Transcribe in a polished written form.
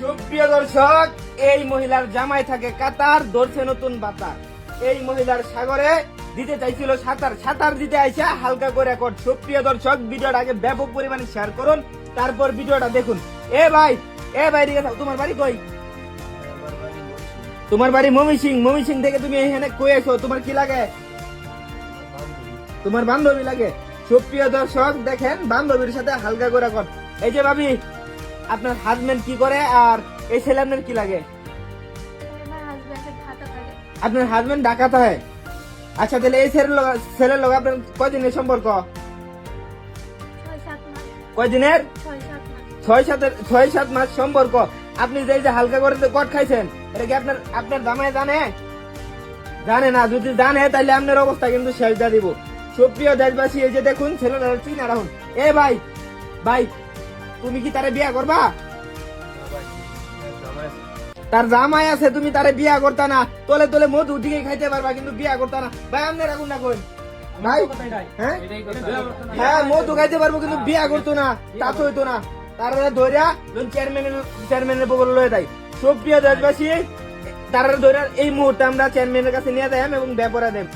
সুপ্রিয় দর্শক, এই মহিলার জামাই থাকে কাতার, ধরছে নতুন বাতার। এই মহিলার সাগরে দিতে চাইছিল সাঁতার, সাঁতার দিতে আইসা হালকা করে রেকর্ড। সুপ্রিয় দর্শক, ভিডিওটা আগে ব্যাপক পরিমাণে শেয়ার করুন, তারপর ভিডিওটা দেখুন। এ ভাই দিকে থাক, তোমার বাড়ি কই? তোমার বাড়ি ময়মনসিং। ময়মনসিং থেকে তুমি এখানে কই এসো? তোমার কি লাগে? তোমার বান্ধবী লাগে। সুপ্রিয় দর্শক দেখেন, বান্ধবীর সাথে হালকা করে রেকর্ড। এই যে ভাবি, আপনার হাজবেন্ড কি করে আর এই ছেলে আপনার কি লাগে? আপনার হাজবেন্ড ডাকাত হয়। আচ্ছা, তাহলে এই ছেলের লোক আপনার কয়দিনের সম্পর্ক? কয়দিনের? 6-7 মাস সম্পর্ক। আপনি যে হালকা করে কট খাইছেন, এটা কি আপনার জামাই জানে না? যদি জানে তাহলে আপনার অবস্থা কিন্তু শেষ দিয়ে দিব। সুপ্রিয় দেশবাসী, এই যে দেখুন ছেলেরা চিনা রাখুন। এ ভাই তুমি কি তারে বিয়া করবা? তার জামাই আছে, তুমি তারে বিয়া করতা না? তোলে তোলে মধু দিকে খাইতে পারবা, কিন্তু বিয়া করতা না। ভাই আপনি রাখুন না কই ভাই? হ্যাঁ মধু খাইতে পারবো, কিন্তু বিয়া করতো না, তা তো হইতো না। তারপরে ধৈর্য চেয়ারম্যানের বগল লয়ে দেয়। সুপ্রিয় দেশবাসী, তারা ধৈর্য এই মুহূর্তে আমরা চেয়ারম্যানের কাছে নিয়ে যাই এবং ব্যাপারে দেন।